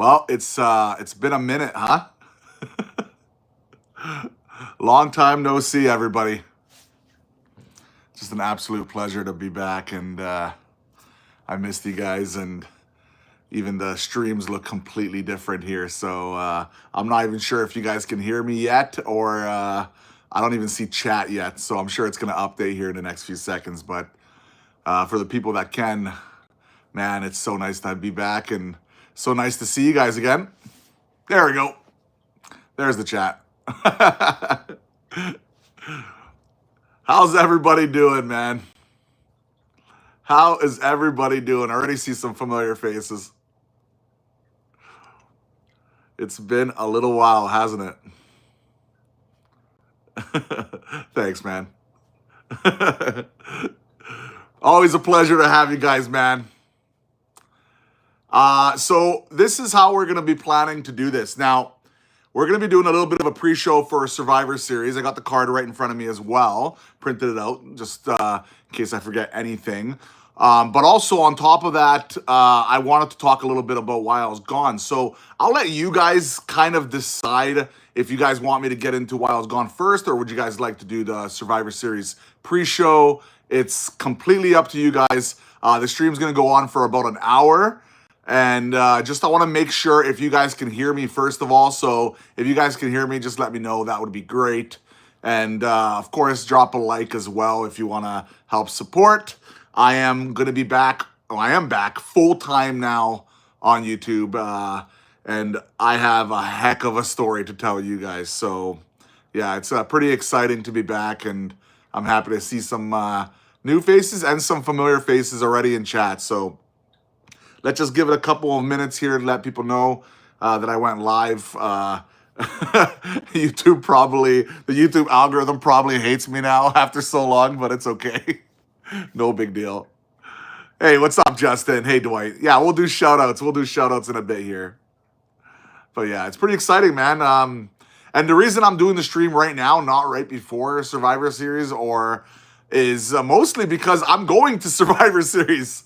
Well, it's been a minute, huh? Long time no see, everybody. Just an absolute pleasure to be back, and I missed you guys, and even the streams look completely different here. So I'm not even sure if you guys can hear me yet, or I don't even see chat yet. So I'm sure it's gonna update here in the next few seconds. But for the people that can, man, it's so nice to be back, and so nice to see you guys again. There we go. There's the chat. How's everybody doing, man? How is everybody doing? I already see some familiar faces. It's been a little while, hasn't it? Thanks, man. Always a pleasure to have you guys, man. So this is how we're going to be planning to do this. Now, we're going to be doing a little bit of a pre-show for Survivor Series. I got the card right in front of me as well. Printed it out just in case I forget anything. But also on top of that, I wanted to talk a little bit about why I was gone. So I'll let you guys kind of decide if you guys want me to get into why I was gone first, or would you guys like to do the Survivor Series pre-show? It's completely up to you guys. The stream's going to go on for about an hour. And I want to make sure if you guys can hear me first of all. So if you guys can hear me, just let me know. That would be great. And of course, drop a like as well if you want to help support. I am going to be back. Oh, I am back full time now on YouTube. And I have a heck of a story to tell you guys. So yeah, it's pretty exciting to be back. And I'm happy to see some new faces and some familiar faces already in chat. So let's just give it a couple of minutes here to let people know that I went live. The YouTube algorithm probably hates me now after so long, but it's okay. No big deal. Hey, what's up, Justin? Hey, Dwight. Yeah, we'll do shout outs. We'll do shout outs in a bit here. But yeah, it's pretty exciting, man. And the reason I'm doing the stream right now, not right before Survivor Series, is mostly because I'm going to Survivor Series.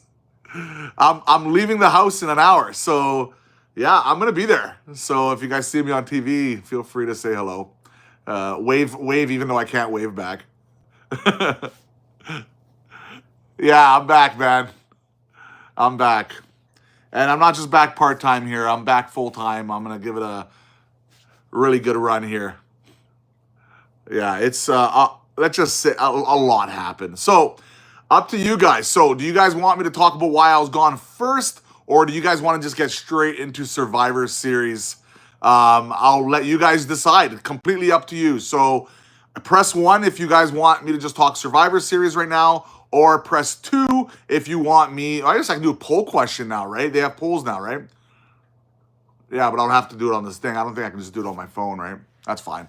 I'm leaving the house in an hour, so yeah, I'm gonna be there. So if you guys see me on TV, feel free to say hello. Wave, even though I can't wave back. Yeah, I'm back, man. I'm back, and I'm not just back part-time here. I'm back full-time. I'm gonna give it a really good run here. Yeah, it's let's just say a lot happened. So up to you guys. So do you guys want me to talk about why I was gone first, or do you guys want to just get straight into Survivor Series? I'll let you guys decide. Completely up to you. So press 1 if you guys want me to just talk Survivor Series right now, or press 2 if you want me. I guess I can do a poll question now, right? They have polls now, right? Yeah, but I don't have to do it on this thing. I don't think I can just do it on my phone, right? That's fine.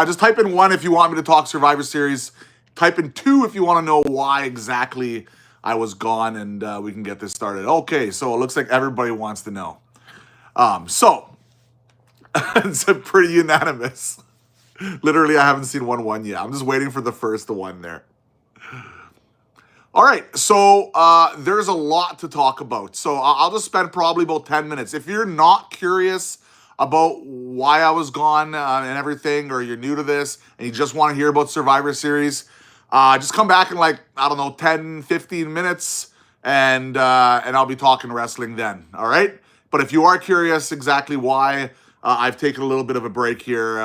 Just type in 1 if you want me to talk Survivor Series. Type in 2 if you want to know why exactly I was gone, and we can get this started. Okay, so it looks like everybody wants to know. So it's pretty unanimous. Literally, I haven't seen one yet. I'm just waiting for the first one there. All right, so there's a lot to talk about. So I'll just spend probably about 10 minutes. If you're not curious about why I was gone and everything, or you're new to this and you just want to hear about Survivor Series, just come back in like, I don't know, 10, 15 minutes, and I'll be talking wrestling then, all right? But if you are curious exactly why I've taken a little bit of a break here,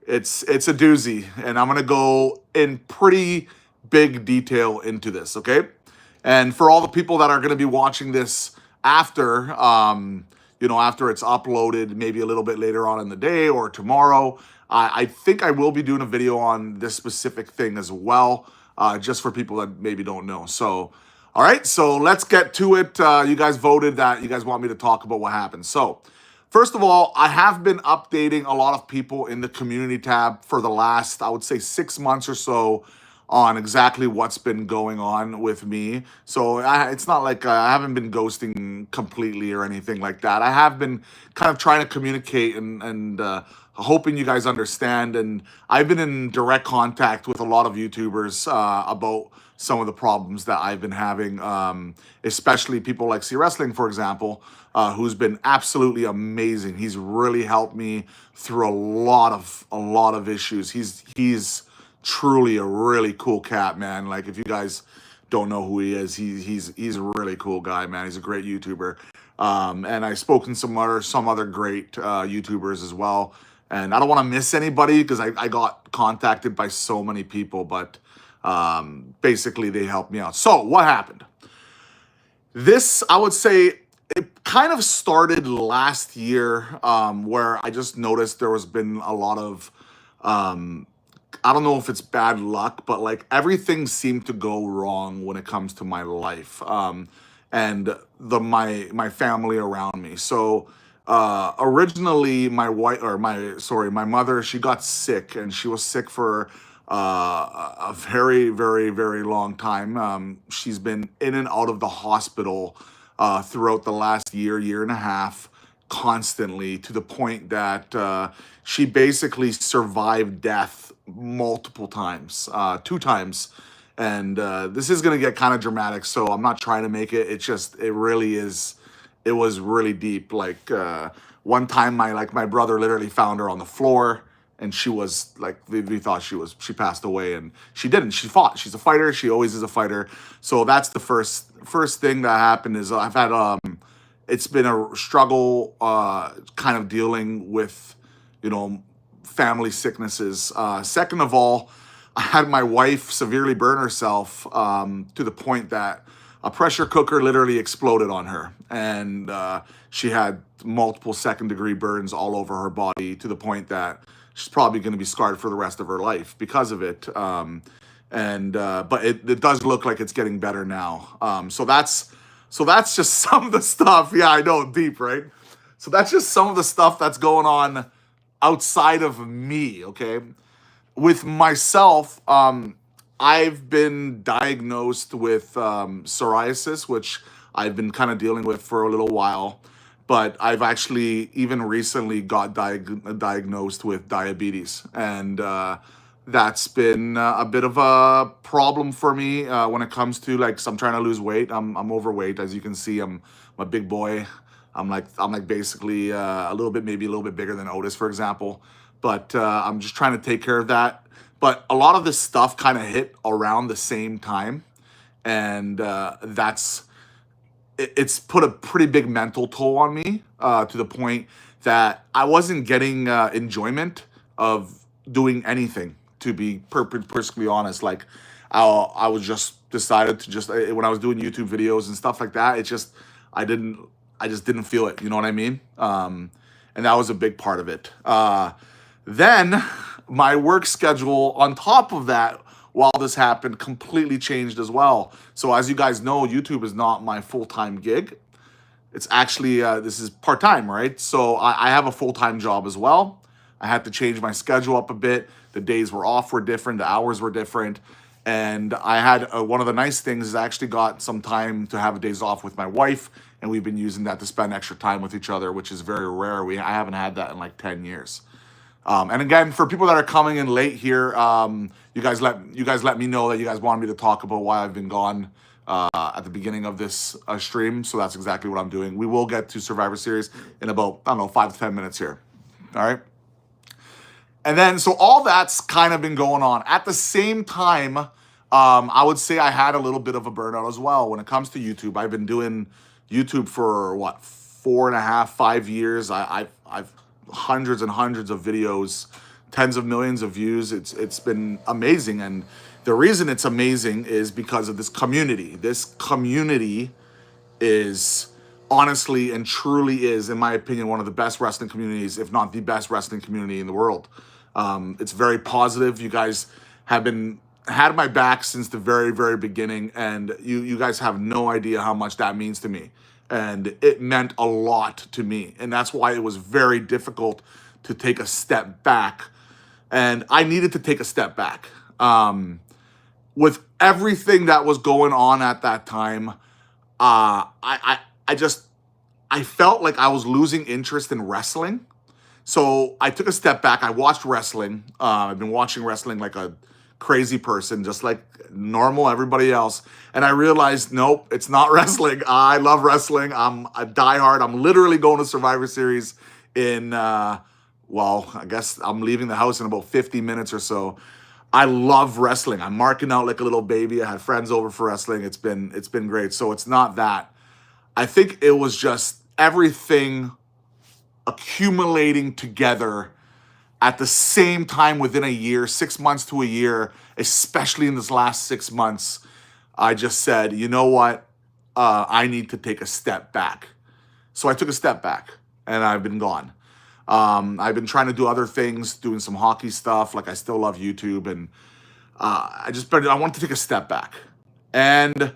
it's a doozy, and I'm going to go in pretty big detail into this, okay? And for all the people that are going to be watching this after, after it's uploaded, maybe a little bit later on in the day or tomorrow, I think I will be doing a video on this specific thing as well, just for people that maybe don't know. So, all right, so let's get to it. You guys voted that you guys want me to talk about what happened. So, first of all, I have been updating a lot of people in the community tab for the last, I would say, 6 months or so on exactly what's been going on with me. So it's not like I haven't been ghosting completely or anything like that. I have been kind of trying to communicate and hoping you guys understand. And I've been in direct contact with a lot of YouTubers about some of the problems that I've been having, especially people like C Wrestling, for example, who's been absolutely amazing. He's really helped me through a lot of issues. He's truly a really cool cat, man. Like, if you guys don't know who he is, he's a really cool guy, man. He's a great YouTuber. And I've spoken to some other great YouTubers as well. And I don't want to miss anybody because I got contacted by so many people, but basically they helped me out. So what happened? This, I would say, it kind of started last year, where I just noticed there was been a lot of, I don't know if it's bad luck, but like everything seemed to go wrong when it comes to my life, and my family around me. So originally my mother, she got sick, and she was sick for a very, very, very long time. She's been in and out of the hospital throughout the last year and a half, constantly, to the point that she basically survived death multiple times, 2 times. And this is going to get kind of dramatic, so I'm not trying to make it. It really is. It was really deep. Like one time, my brother literally found her on the floor, and she was like, we thought she passed away, and she didn't. She fought. She's a fighter. She always is a fighter. So that's the first thing that happened. Is I've had it's been a struggle, kind of dealing with, family sicknesses. Second of all, I had my wife severely burn herself, to the point that a pressure cooker literally exploded on her, and she had multiple second-degree burns all over her body, to the point that she's probably going to be scarred for the rest of her life because of it. But it does look like it's getting better now. So that's just some of the stuff. Yeah, I know, deep, right? So that's just some of the stuff that's going on outside of me, okay? With myself, I've been diagnosed with psoriasis, which I've been kind of dealing with for a little while. But I've actually even recently got diagnosed with diabetes. And that's been a bit of a problem for me when it comes to, like, so I'm trying to lose weight. I'm overweight, as you can see. I'm a big boy. I'm like basically maybe a little bit bigger than Otis, for example. But I'm just trying to take care of that. But a lot of this stuff kind of hit around the same time, and it's put a pretty big mental toll on me, to the point that I wasn't getting enjoyment of doing anything. To be perfectly honest, like I was just decided to just when I was doing YouTube videos and stuff like that, I just didn't feel it. You know what I mean? And that was a big part of it. Then my work schedule on top of that, while this happened, completely changed as well. So as you guys know, YouTube is not my full-time gig. It's actually, this is part-time, right? So I have a full-time job as well. I had to change my schedule up a bit. The days were off were different. The hours were different. And I had one of the nice things is I actually got some time to have days off with my wife, and we've been using that to spend extra time with each other, which is very rare. I haven't had that in like 10 years. And again, for people that are coming in late here, you guys let me know that you guys wanted me to talk about why I've been gone at the beginning of this stream. So that's exactly what I'm doing. We will get to Survivor Series in about, I don't know, 5 to 10 minutes here. All right. And then, so all that's kind of been going on. At the same time, I would say I had a little bit of a burnout as well when it comes to YouTube. I've been doing YouTube for, 4.5, 5 years. I've hundreds and hundreds of videos, tens of millions of views. It's been amazing. And the reason it's amazing is because of this community. This community is honestly and truly is, in my opinion, one of the best wrestling communities, if not the best wrestling community in the world. It's very positive. You guys have had my back since the very, very beginning, and you guys have no idea how much that means to me. And it meant a lot to me, and that's why it was very difficult to take a step back. And I needed to take a step back. With everything that was going on at that time, I felt like I was losing interest in wrestling. So I took a step back. I watched wrestling. I've been watching wrestling like a crazy person, just like normal everybody else. And I realized, nope, it's not wrestling. I love wrestling. I'm a diehard. I'm literally going to Survivor Series in, well, I guess I'm leaving the house in about 50 minutes or so. I love wrestling. I'm marking out like a little baby. I had friends over for wrestling. It's been great. So it's not that. I think it was just everything accumulating together at the same time within a year, 6 months to a year, especially in this last 6 months. I just said, you know what? I need to take a step back. So I took a step back and I've been gone. I've been trying to do other things, doing some hockey stuff. Like I still love YouTube, and I wanted to take a step back, and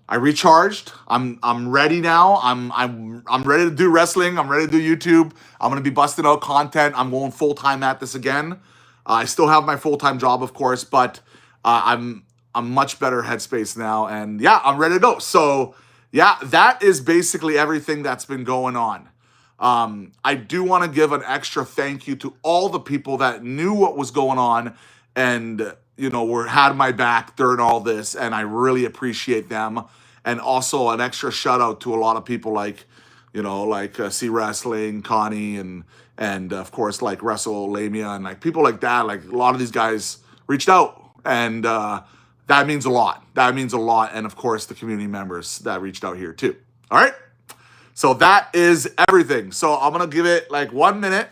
I recharged. I'm ready now. I'm ready to do wrestling. I'm ready to do YouTube. I'm gonna be busting out content. I'm going full time at this again. I still have my full time job, of course, but I'm much better headspace now, and yeah, I'm ready to go. So yeah, that is basically everything that's been going on. I do want to give an extra thank you to all the people that knew what was going on and, you know, had my back during all this, and I really appreciate them. And also an extra shout out to a lot of people like, you know, like C Wrestling, Connie, and of course like WrestleLamia, and like people like that. Like a lot of these guys reached out, and that means a lot. That means a lot, and of course the community members that reached out here too. All right. So that is everything. So I'm going to give it like 1 minute.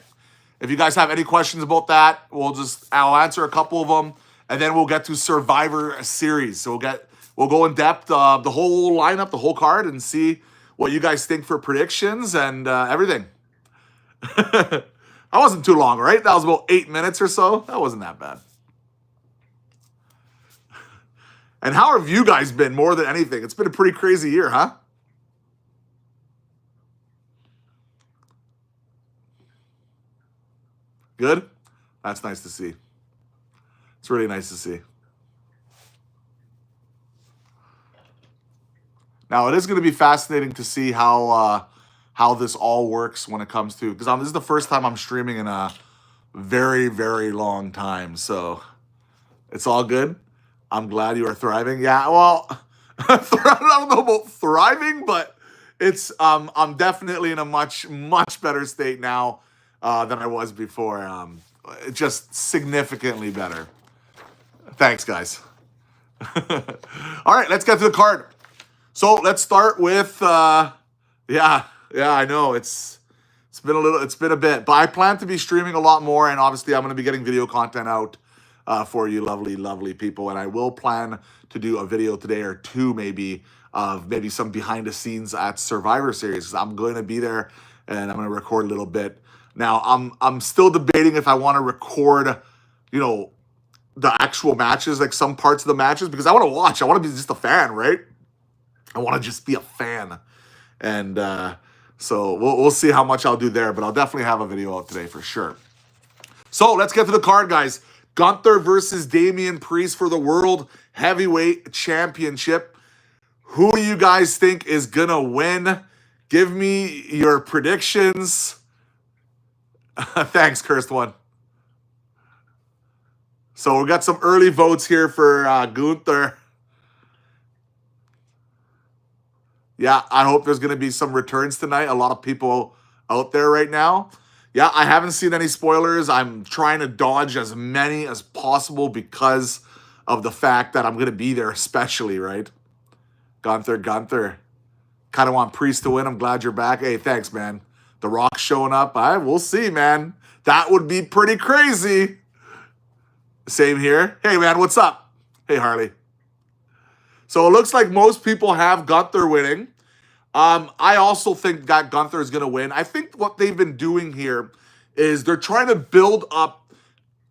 If you guys have any questions about that, I'll answer a couple of them, and then we'll get to Survivor Series. So we'll go in depth, the whole lineup, the whole card, and see what you guys think for predictions and everything. That wasn't too long, right? That was about 8 minutes or so. That wasn't that bad. And how have you guys been more than anything? It's been a pretty crazy year, huh? Good? That's nice to see. It's really nice to see. Now, it is going to be fascinating to see how this all works when it comes to, because this is the first time I'm streaming in a very, very long time. So it's all good. I'm glad you are thriving. Yeah, well, I don't know about thriving, but I'm definitely in a much, much better state now than I was before. Just significantly better. Thanks, guys. All right, let's get to the card. So let's start with, yeah, I know it's been a bit, but I plan to be streaming a lot more, and obviously I'm going to be getting video content out for you lovely, lovely people, and I will plan to do a video today or two maybe of maybe some behind the scenes at Survivor Series. I'm going to be there, and I'm going to record a little bit. Now, I'm still debating if I want to record, you know, the actual matches, like some parts of the matches, because I want to watch. I want to be just a fan, right? I want to just be a fan. And so we'll see how much I'll do there, but I'll definitely have a video out today for sure. So let's get to the card, guys. Gunther versus Damian Priest for the World Heavyweight Championship. Who do you guys think is going to win? Give me your predictions. Thanks, Cursed One. So we got some early votes here for Gunther. Yeah, I hope there's going to be some returns tonight. A lot of people out there right now. Yeah, I haven't seen any spoilers. I'm trying to dodge as many as possible because of the fact that I'm going to be there, especially, right? Gunther. Kind of want Priest to win. I'm glad you're back. Hey, thanks, man. The Rock showing up. We'll see, man. That would be pretty crazy. Same here. Hey, man, what's up? Hey, Harley. So it looks like most people have Gunther winning. I also think that Gunther is going to win. I think what they've been doing here is they're trying to build up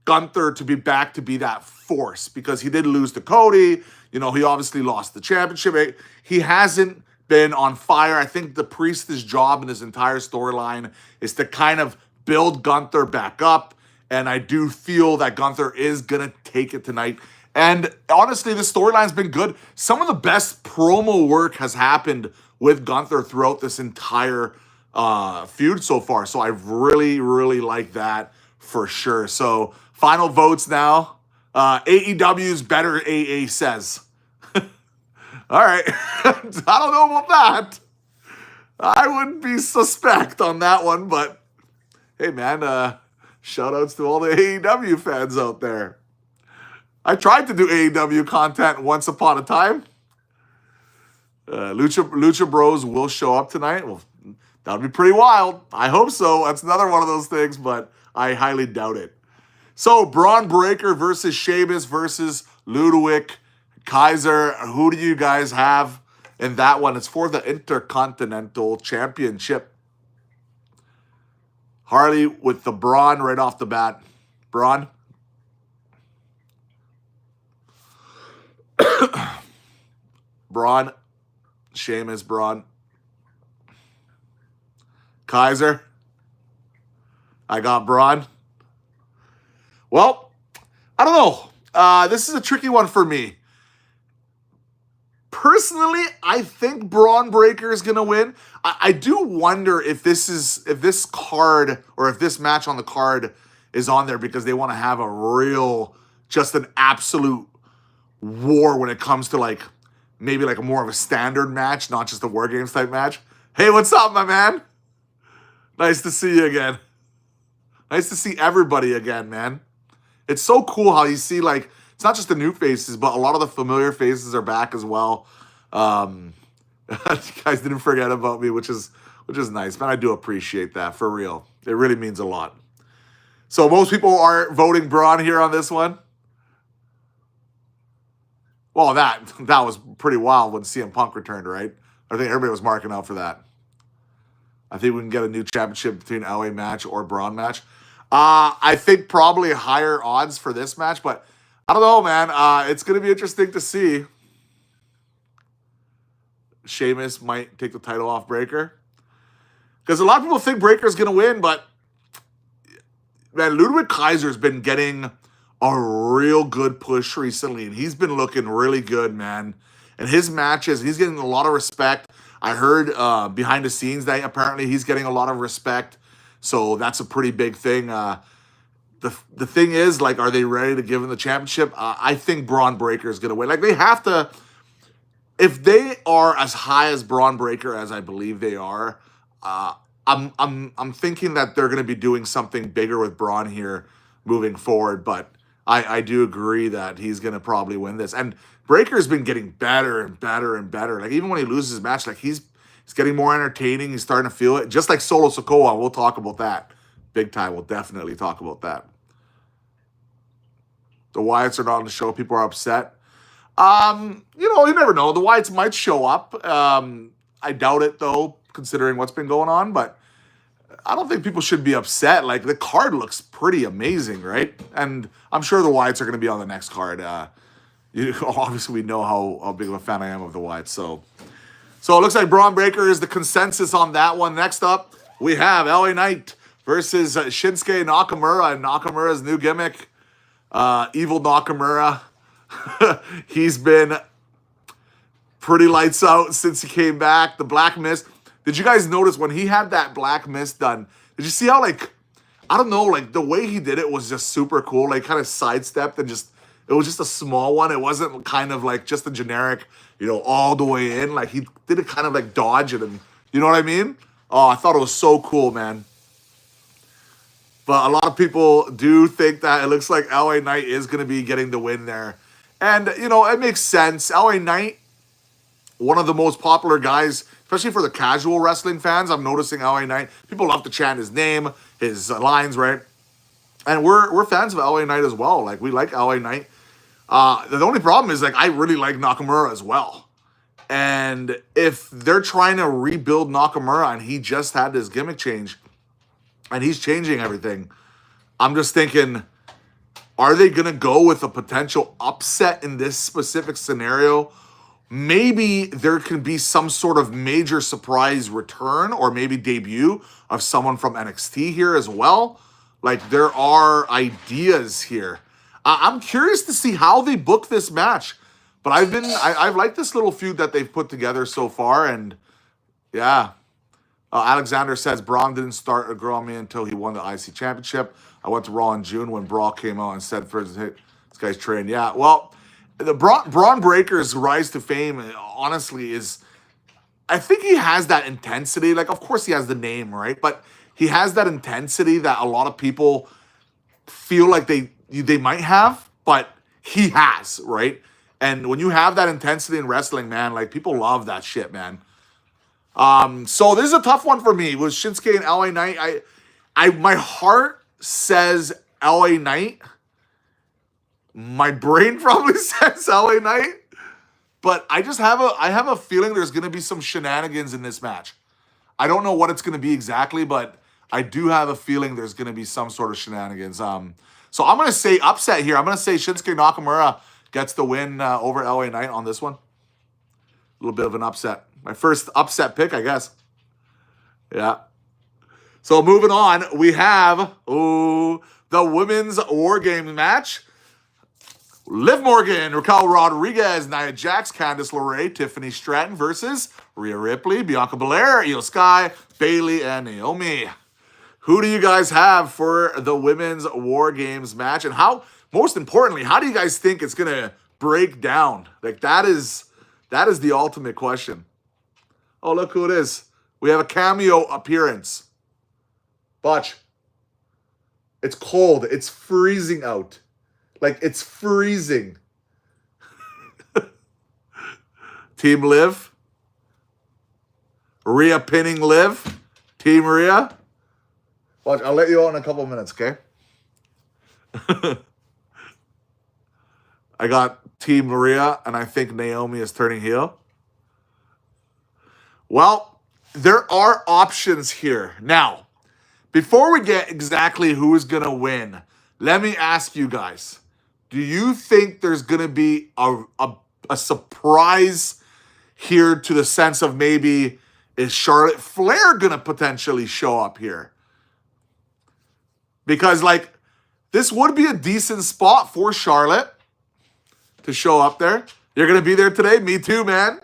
Gunther to be back to be that force, because he did lose to Cody. You know, he obviously lost the championship. He hasn't been on fire. I think the Priest's job in his entire storyline is to kind of build Gunther back up. And I do feel that Gunther is going to take it tonight. And honestly, the storyline's been good. Some of the best promo work has happened with Gunther throughout this entire feud so far. So I really, really like that for sure. So final votes now. AEW's better, AA says. All right. I don't know about that. I wouldn't be suspect on that one, but hey, man, shout outs to all the AEW fans out there. I tried to do AEW content once upon a time. Lucha Bros will show up tonight. Well, that would be pretty wild. I hope so. That's another one of those things, but I highly doubt it. So, Braun Breaker versus Sheamus versus Ludwig Kaiser. Who do you guys have in that one? It's for the Intercontinental Championship. Harley with the Braun right off the bat. Braun. Braun. Sheamus, Braun. Kaiser. I got Braun. Well, I don't know. This is a tricky one for me. Personally, I think Braun Breaker is going to win. I do wonder if this card or if this match on the card is on there because they want to have a real, just an absolute war when it comes to like maybe like more of a standard match, not just a Wargames type match. Hey, what's up, my man? Nice to see you again. Nice to see everybody again, man. It's so cool how you see like, it's not just the new faces, but a lot of the familiar faces are back as well. You guys didn't forget about me, which is nice, man. I do appreciate that, for real. It really means a lot. So most people are voting Braun here on this one. Well, that was pretty wild when CM Punk returned, right? I think everybody was marking out for that. I think we can get a new championship between LA match or Braun match. I think probably higher odds for this match, but I don't know, man. It's going to be interesting to see. Sheamus might take the title off Breaker. Because a lot of people think Breaker's going to win, but man, Ludwig Kaiser's been getting a real good push recently, and he's been looking really good, man. And his matches, he's getting a lot of respect. I heard behind the scenes that apparently he's getting a lot of respect. So that's a pretty big thing. The thing is, like, are they ready to give him the championship? I think Braun Breaker is going to win. Like, they have to, if they are as high as Braun Breaker as I believe they are, I'm thinking that they're going to be doing something bigger with Braun here moving forward. But I do agree that he's going to probably win this. And Breaker's been getting better and better and better. Like, even when he loses his match, like, he's getting more entertaining. He's starting to feel it. Just like Solo Sikoa, we'll talk about that. Big time, we'll definitely talk about that. The Wyatts are not on the show. People are upset. You never know. The Wyatts might show up. I doubt it, though, considering what's been going on. But I don't think people should be upset. Like, the card looks pretty amazing, right? And I'm sure the Wyatts are going to be on the next card. Obviously, we know how big of a fan I am of the Wyatts. So it looks like Braun Breaker is the consensus on that one. Next up, we have LA Knight versus Shinsuke Nakamura and Nakamura's new gimmick, Evil Nakamura. He's been pretty lights out since he came back. The Black Mist. Did you guys notice when he had that Black Mist done? Did you see how, like, I don't know, like, the way he did it was just super cool. Like, kind of sidestepped and it was just a small one. It wasn't kind of like just a generic, all the way in. Like, he did it kind of like dodge it, and you know what I mean? Oh, I thought it was so cool, man. But a lot of people do think that it looks like LA Knight is going to be getting the win there. And, it makes sense. LA Knight, one of the most popular guys, especially for the casual wrestling fans. I'm noticing LA Knight. People love to chant his name, his lines, right? And we're fans of LA Knight as well. Like, we like LA Knight. The only problem is, like, I really like Nakamura as well. And if they're trying to rebuild Nakamura and he just had this gimmick change and he's changing everything, I'm just thinking, are they going to go with a potential upset in this specific scenario? Maybe there can be some sort of major surprise return or maybe debut of someone from NXT here as well. Like, there are ideas here. I'm curious to see how they book this match. But I've liked this little feud that they've put together so far. And, yeah. Alexander says, Braun didn't start a grow on me until he won the IC Championship. I went to Raw in June when Brawl came out and said, this guy's trained. Yeah, well, the Braun Breaker's rise to fame, honestly, is I think he has that intensity. Like, of course, he has the name, right? But he has that intensity that a lot of people feel like they might have, but he has, right? And when you have that intensity in wrestling, man, like people love that shit, man. So this is a tough one for me. With Shinsuke and LA Knight, my heart says LA Knight. My brain probably says LA Knight. But I have a feeling there's gonna be some shenanigans in this match. I don't know what it's gonna be exactly, but I do have a feeling there's gonna be some sort of shenanigans. So I'm gonna say upset here. I'm gonna say Shinsuke Nakamura gets the win over LA Knight on this one. A little bit of an upset. My first upset pick, I guess. Yeah. So moving on, we have the women's Wargames match. Liv Morgan, Raquel Rodriguez, Nia Jax, Candice LeRae, Tiffany Stratton versus Rhea Ripley, Bianca Belair, Io Sky, Bayley, and Naomi. Who do you guys have for the women's Wargames match? And how, most importantly, how do you guys think it's going to break down? Like, that is the ultimate question. Oh, look who it is. We have a cameo appearance. Botch. It's cold. It's freezing out. Like, it's freezing. Team Liv. Rhea pinning Liv. Team Rhea. Watch, I'll let you out in a couple minutes, okay? I got Team Rhea, and I think Naomi is turning heel. Well, there are options here. Now, before we get exactly who is going to win, let me ask you guys. Do you think there's going to be a surprise here to the sense of maybe is Charlotte Flair going to potentially show up here? Because, like, this would be a decent spot for Charlotte to show up there. You're going to be there today? Me too, man.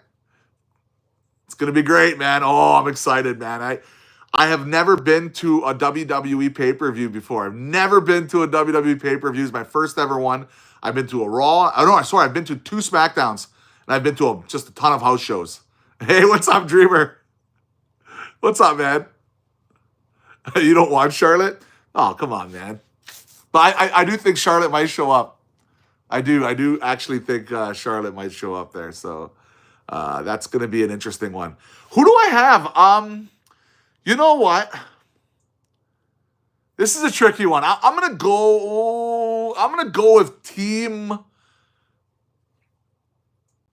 It's going to be great, man. Oh, I'm excited, man. I have never been to a WWE pay-per-view before. I've never been to a WWE pay-per-view. It's my first ever one. I've been to a Raw. Oh, no, I swear, I've been to 2 SmackDowns. And I've been to just a ton of house shows. Hey, what's up, Dreamer? What's up, man? You don't want Charlotte? Oh, come on, man. But I do think Charlotte might show up. I do actually think Charlotte might show up there. So that's going to be an interesting one. Who do I have? You know what? This is a tricky one. I'm gonna go with Team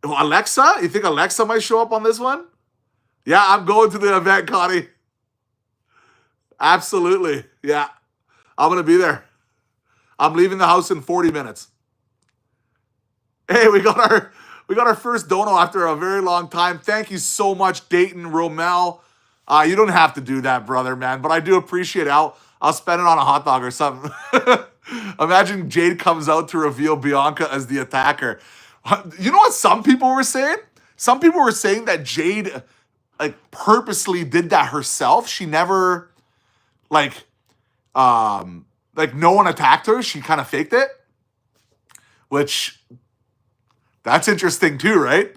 Alexa. You think Alexa might show up on this one? Yeah, I'm going to the event, Connie. Absolutely. Yeah. I'm gonna be there. I'm leaving the house in 40 minutes. Hey, we got our first dono after a very long time. Thank you so much, Dayton Romel. You don't have to do that, brother, man, but I do appreciate it. I'll spend it on a hot dog or something. Imagine Jade comes out to reveal Bianca as the attacker. You know what some people were saying? Some people were saying that Jade purposely did that herself. She never no one attacked her. She kind of faked it. Which that's interesting too, right?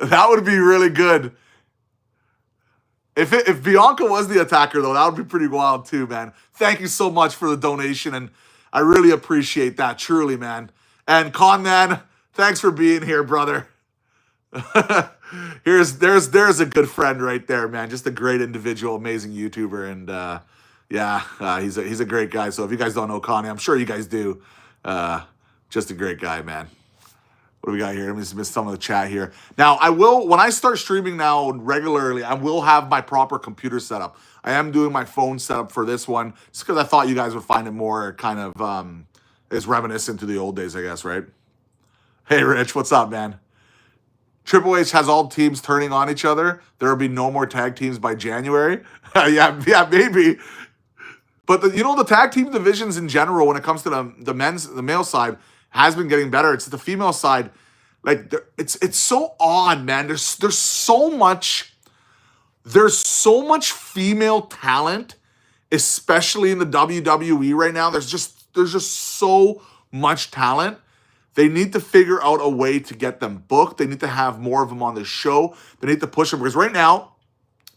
That would be really good. If Bianca was the attacker, though, that would be pretty wild, too, man. Thank you so much for the donation, and I really appreciate that, truly, man. And Con Man, thanks for being here, brother. There's a good friend right there, man. Just a great individual, amazing YouTuber, and he's a great guy. So if you guys don't know Connie, I'm sure you guys do. Just a great guy, man. What do we got here? Let me just miss some of the chat here. Now, I will, when I start streaming now regularly, I will have my proper computer setup. I am doing my phone setup for this one, just because I thought you guys would find it more kind of, it's reminiscent to the old days, I guess, right? Hey, Rich, what's up, man? Triple H has all teams turning on each other. There will be no more tag teams by January. yeah, maybe. But the tag team divisions in general, when it comes to the male side, has been getting better. It's the female side, it's so odd, man. There's so much female talent, especially in the WWE right now. There's just so much talent. They need to figure out a way to get them booked. They need to have more of them on the show. They need to push them because right now,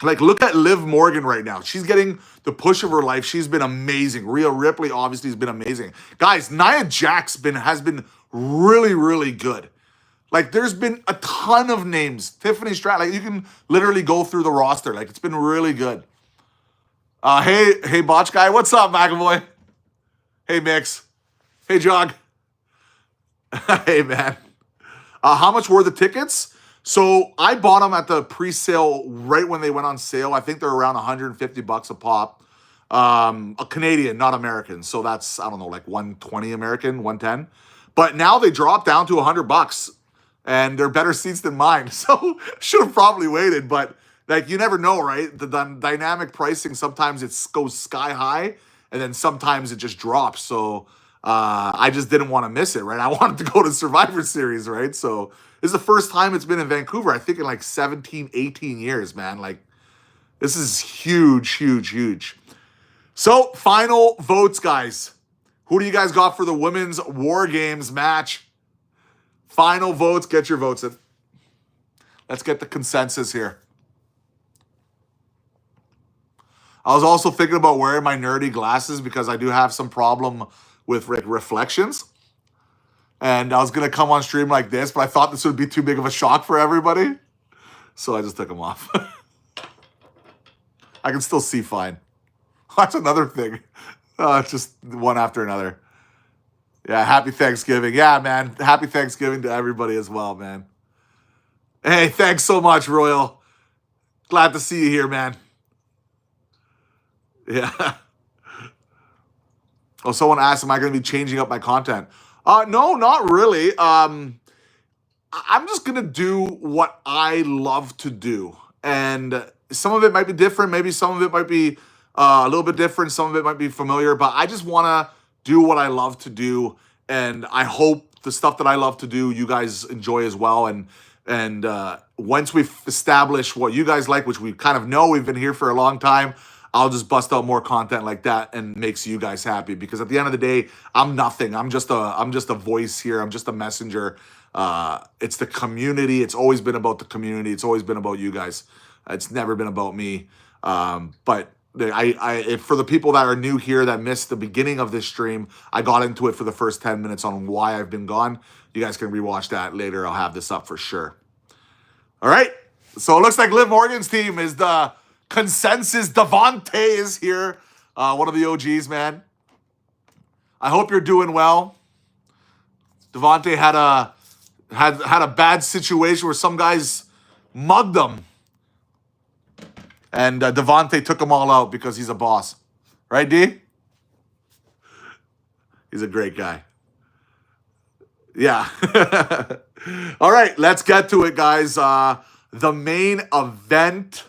like, look at Liv Morgan right now. She's getting the push of her life. She's been amazing. Rhea Ripley obviously has been amazing. Guys, Nia Jax has been really, really good. Like, there's been a ton of names. Tiffany Stratton, like, you can literally go through the roster. Like, it's been really good. Hey, Botch guy. What's up, McAvoy? Hey, Mix. Hey, Jog. Hey, man. How much were the tickets? So I bought them at the pre-sale right when they went on sale. I think they're around $150 a pop. A Canadian, not American. So that's, I don't know, like 120 American, 110. But now they dropped down to $100, and they're better seats than mine. So should have probably waited, but like, you never know, right? The dynamic pricing, sometimes it goes sky high, and then sometimes it just drops. So I just didn't want to miss it, right? I wanted to go to Survivor Series, right? So this is the first time it's been in Vancouver, I think in like 17, 18 years, man. Like, this is huge, huge, huge. So, final votes, guys. Who do you guys got for the women's War Games match? Final votes. Get your votes in. Let's get the consensus here. I was also thinking about wearing my nerdy glasses because I do have some problem with reflections. And I was going to come on stream like this, but I thought this would be too big of a shock for everybody. So I just took them off. I can still see fine. That's another thing. It's just one after another. Yeah, happy Thanksgiving. Yeah, man. Happy Thanksgiving to everybody as well, man. Hey, thanks so much, Royal. Glad to see you here, man. Yeah. Oh, someone asked, am I going to be changing up my content? No, not really. I'm just going to do what I love to do. And some of it might be different. Maybe some of it might be a little bit different. Some of it might be familiar. But I just want to do what I love to do. And I hope the stuff that I love to do, you guys enjoy as well. And once we've established what you guys like, which we kind of know, we've been here for a long time, I'll just bust out more content like that and makes you guys happy. Because at the end of the day, I'm nothing. I'm just a voice here. I'm just a messenger. It's the community. It's always been about the community. It's always been about you guys. It's never been about me. But for the people that are new here that missed the beginning of this stream, I got into it for the first 10 minutes on why I've been gone. You guys can rewatch that later. I'll have this up for sure. All right. So it looks like Liv Morgan's team is the consensus. Devontae is here. One of the OGs, man. I hope you're doing well. Devontae had a bad situation where some guys mugged him. And Devontae took them all out because he's a boss. Right, D? He's a great guy. Yeah. All right, let's get to it, guys. The main event.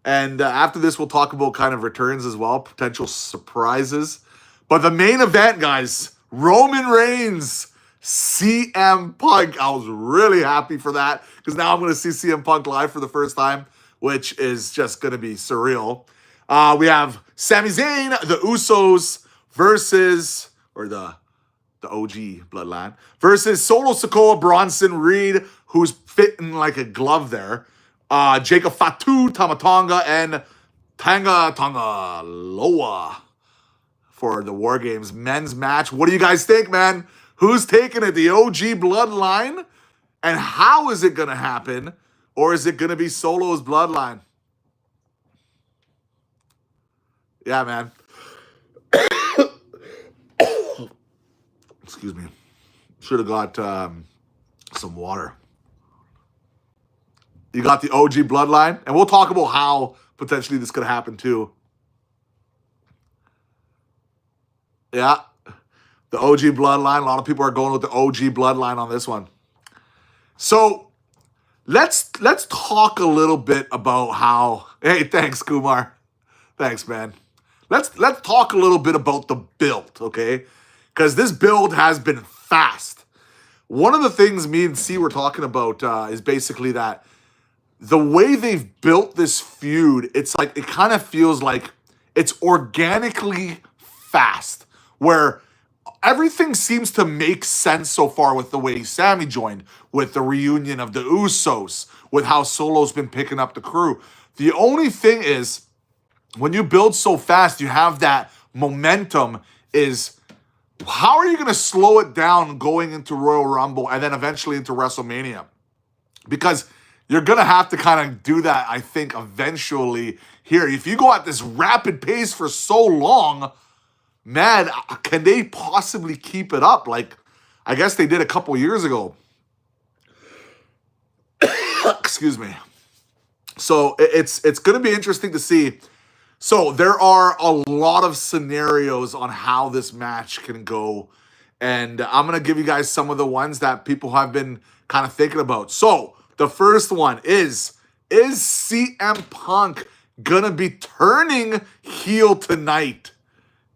And after this, we'll talk about kind of returns as well, potential surprises. But the main event, guys, Roman Reigns, CM Punk. I was really happy for that because now I'm going to see CM Punk live for the first time, which is just going to be surreal. We have Sami Zayn, the Usos versus, or the OG bloodline, versus Solo Sikoa, Bronson Reed, who's fitting like a glove there. Jacob Fatu, Tamatonga, and Tanga Loa for the War Games men's match. What do you guys think, man? Who's taking it? The OG bloodline? And how is it going to happen? Or is it going to be Solo's bloodline? Yeah, man. Excuse me. Should have got some water. You got the OG bloodline. And we'll talk about how potentially this could happen too. Yeah. The OG bloodline. A lot of people are going with the OG bloodline on this one. So let's talk a little bit about how. Hey, thanks, Kumar. Thanks, man. Let's talk a little bit about the build, okay? Because this build has been fast. One of the things me and C were talking about is basically that the way they've built this feud, it's like, it kind of feels like it's organically fast. Where everything seems to make sense so far with the way Sammy joined, with the reunion of the Usos, with how Solo's been picking up the crew. The only thing is, when you build so fast, you have that momentum, is how are you going to slow it down going into Royal Rumble and then eventually into WrestleMania? Because you're going to have to kind of do that, I think, eventually here. If you go at this rapid pace for so long, man, can they possibly keep it up? Like, I guess they did a couple years ago. Excuse me. So it's going to be interesting to see. So there are a lot of scenarios on how this match can go. And I'm going to give you guys some of the ones that people have been kind of thinking about. So the first one is CM Punk going to be turning heel tonight?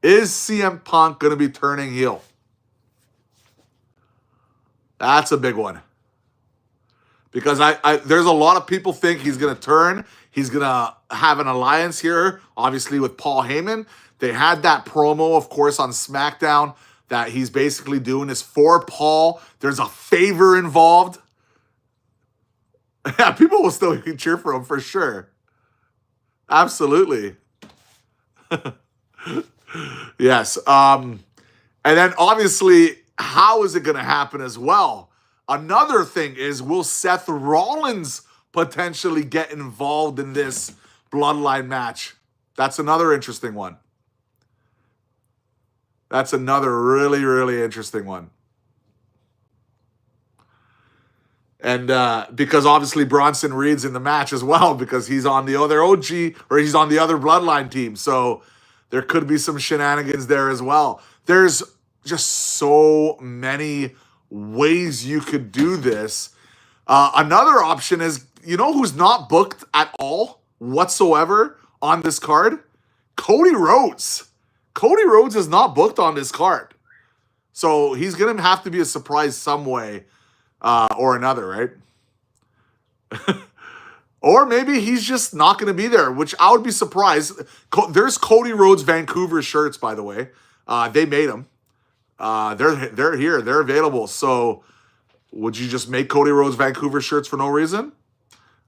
Is CM Punk going to be turning heel? That's a big one. Because there's a lot of people think he's going to turn. He's going to have an alliance here, obviously, with Paul Heyman. They had that promo, of course, on SmackDown that he's basically doing this for Paul. There's a favor involved. Yeah, people will still cheer for him for sure. Absolutely. Yes. And then, obviously, how is it going to happen as well? Another thing is, will Seth Rollins potentially get involved in this bloodline match? That's another interesting one. That's another really, really interesting one. And because obviously Bronson Reed's in the match as well, because he's on the other OG, or he's on the other bloodline team. So there could be some shenanigans there as well. There's just so many ways you could do this. Another option is, you know who's not booked at all whatsoever on this card? Cody Rhodes. Cody Rhodes is not booked on this card. So he's going to have to be a surprise some way or another, right? Or maybe he's just not going to be there, which I would be surprised. There's Cody Rhodes Vancouver shirts, by the way. They made them. They're here. They're available. So would you just make Cody Rhodes Vancouver shirts for no reason?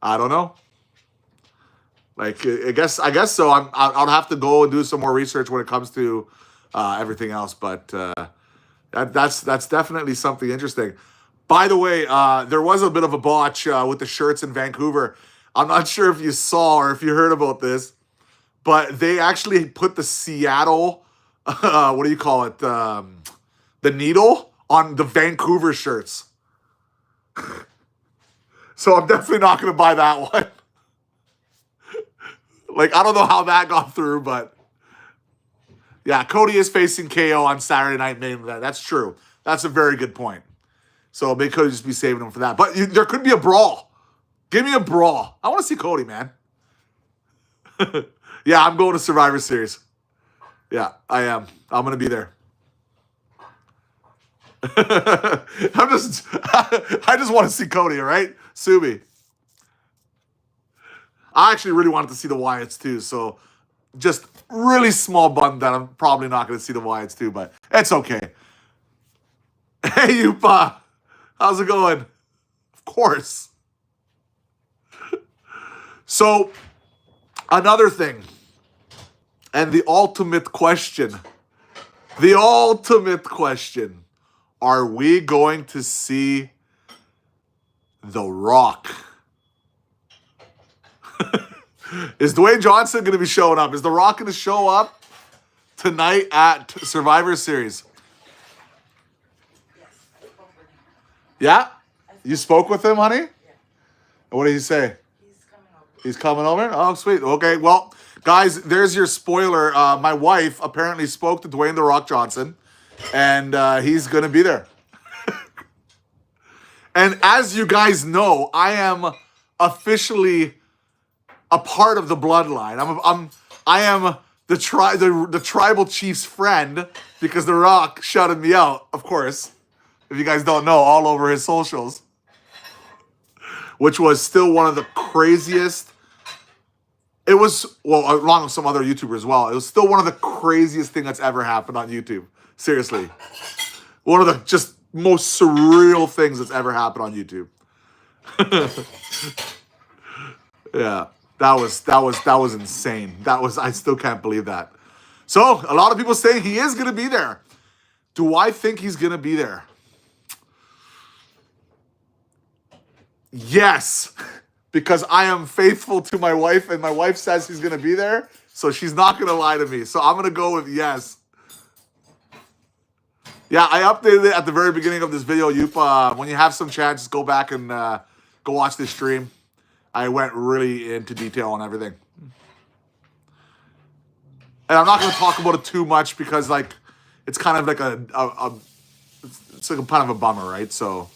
I don't know. Like, I guess so. I'll have to go and do some more research when it comes to everything else. But that's definitely something interesting. By the way, there was a bit of a botch with the shirts in Vancouver. I'm not sure if you saw or if you heard about this, but they actually put the Seattle, what do you call it? The needle on the Vancouver shirts. So I'm definitely not going to buy that one. Like, I don't know how that got through, but yeah, Cody is facing KO on Saturday Night Main Event. That's true. That's a very good point. So they could just be saving him for that. But there could be a brawl. Give me a brawl. I want to see Cody, man. Yeah, I'm going to Survivor Series. Yeah, I am. I'm going to be there. I just want to see Cody, all right? Sue me. I actually really wanted to see the Wyatts too, so just really small bun that I'm probably not going to see the Wyatts too, but it's okay. Hey, Yupa. How's it going? Of course. So, another thing, and the ultimate question, are we going to see The Rock? Is Dwayne Johnson going to be showing up? Is The Rock going to show up tonight at Survivor Series? Yeah? You spoke with him, honey? Yeah. What did he say? He's coming over. Oh, sweet. Okay, well, guys, there's your spoiler. My wife apparently spoke to Dwayne The Rock Johnson, and he's going to be there. And as you guys know, I am officially a part of the bloodline. I am the tribal chief's friend, because The Rock shouted me out, of course. If you guys don't know, all over his socials. Which was still one of the craziest. It was, well, along with some other YouTubers as well. It was still one of the craziest thing that's ever happened on YouTube. Seriously. One of the just most surreal things that's ever happened on YouTube. Yeah. That was insane. I still can't believe that. So, a lot of people saying he is going to be there. Do I think he's going to be there? Yes. Because I am faithful to my wife, and my wife says he's going to be there, so she's not going to lie to me. So I'm going to go with yes. Yeah, I updated it at the very beginning of this video. When you have some chance, go back and go watch this stream. I went really into detail on everything. And I'm not going to talk about it too much because, like, it's kind of like it's like kind of a bummer, right? So,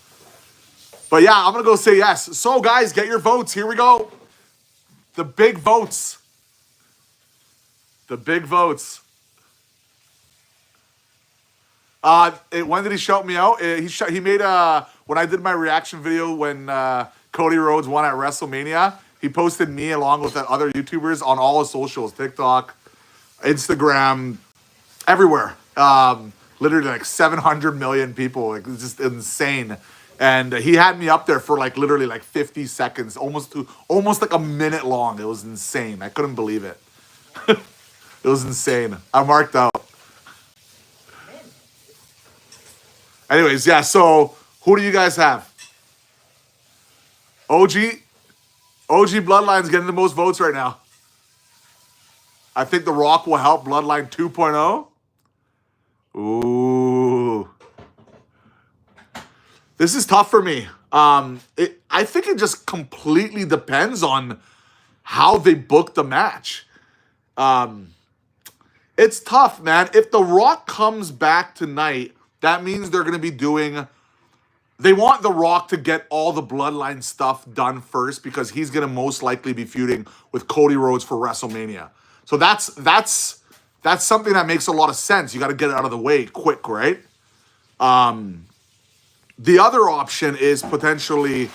but yeah, I'm going to go say yes. So, guys, get your votes. Here we go. The big votes. The big votes. When did he shout me out? He made when I did my reaction video when Cody Rhodes won at WrestleMania, he posted me along with the other YouTubers on all his socials, TikTok, Instagram, everywhere. Literally like 700 million people. Like, it's just insane. And he had me up there for like literally like 50 seconds, almost like a minute long. It was insane. I couldn't believe it. It was insane. I marked out. Anyways, yeah, so who do you guys have? OG Bloodline's getting the most votes right now. I think The Rock will help Bloodline 2.0. Ooh. This is tough for me. I think it just completely depends on how they book the match. It's tough, man. If The Rock comes back tonight, that means they're going to be doing... They want The Rock to get all the Bloodline stuff done first because he's going to most likely be feuding with Cody Rhodes for WrestleMania. So that's something that makes a lot of sense. You got to get it out of the way quick, right? The other option is potentially,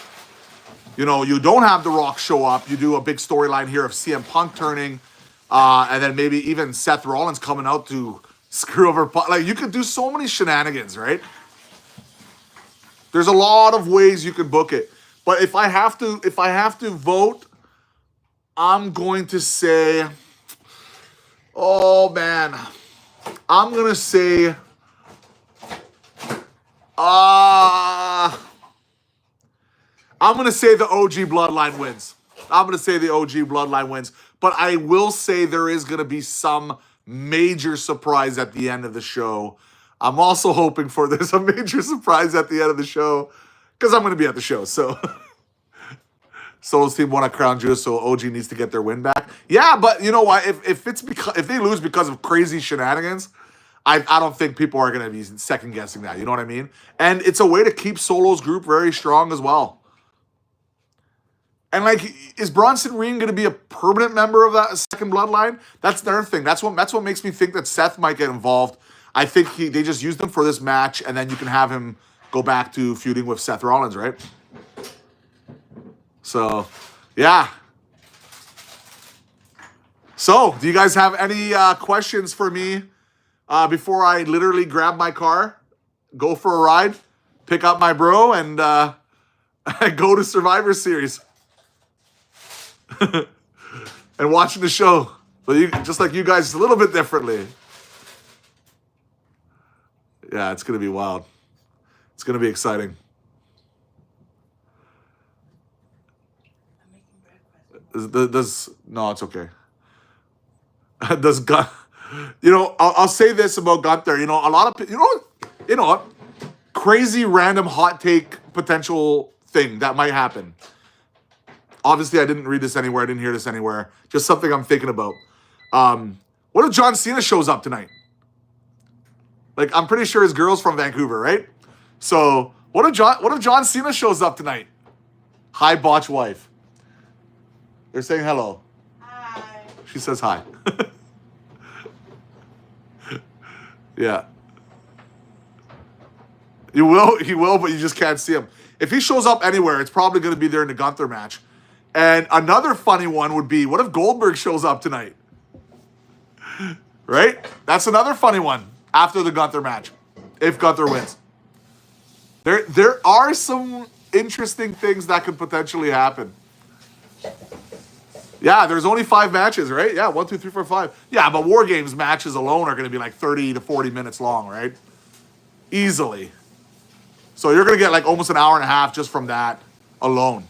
you don't have The Rock show up. You do a big storyline here of CM Punk turning, and then maybe even Seth Rollins coming out to screw over. Like, you could do so many shenanigans, right? There's a lot of ways you can book it. But if I have to vote, I'm going to say, oh man, I'm going to say, I'm going to say the OG Bloodline wins. I'm going to say the OG Bloodline wins. But I will say there is going to be some major surprise at the end of the show. I'm also hoping for there's a major surprise at the end of the show because I'm going to be at the show. So, Souls team won at Crown Jewel, so OG needs to get their win back. Yeah, but you know what? If they lose because of crazy shenanigans, I don't think people are going to be second guessing that. You know what I mean? And it's a way to keep Solo's group very strong as well. And like, is Bronson Reed going to be a permanent member of that second bloodline? That's their thing. That's what makes me think that Seth might get involved. I think they just used him for this match, and then you can have him go back to feuding with Seth Rollins, right? So, yeah. So, do you guys have any questions for me before I literally grab my car, go for a ride, pick up my bro, and go to Survivor Series? And watching the show, but just like you guys, a little bit differently. Yeah, it's going to be wild. It's going to be exciting. No, it's okay. Does Gun... I'll say this about Gunther. A lot of... You know what? Crazy, random, hot take potential thing that might happen. Obviously, I didn't read this anywhere. I didn't hear this anywhere. Just something I'm thinking about. What if John Cena shows up tonight? Like, I'm pretty sure his girl's from Vancouver, right? So, what if John Cena shows up tonight? Hi, Botch wife. They're saying hello. Hi. She says hi. Yeah. He will, but you just can't see him. If he shows up anywhere, it's probably going to be there in the Gunther match. And another funny one would be, what if Goldberg shows up tonight? Right? That's another funny one. after the Gunther match, if Gunther wins. There are some interesting things that could potentially happen. Yeah, there's only 5 matches, right? Yeah, 1, 2, 3, 4, 5. Yeah, but Wargames matches alone are going to be like 30 to 40 minutes long, right? Easily. So you're going to get like almost an hour and a half just from that alone.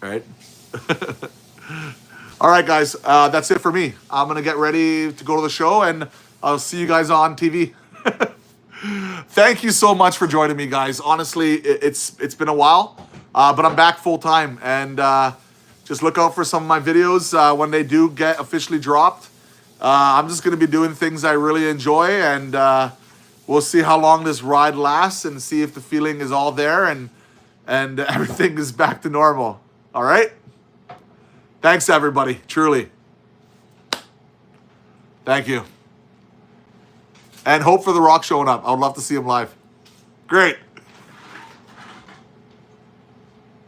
Right? All right, guys. That's it for me. I'm going to get ready to go to the show, and I'll see you guys on TV. Thank you so much for joining me, guys. Honestly, it's been a while, but I'm back full time, and just look out for some of my videos when they do get officially dropped. I'm just going to be doing things I really enjoy, and we'll see how long this ride lasts and see if the feeling is all there and everything is back to normal. All right? Thanks, everybody. Truly. Thank you. And hope for The Rock showing up. I would love to see him live. Great.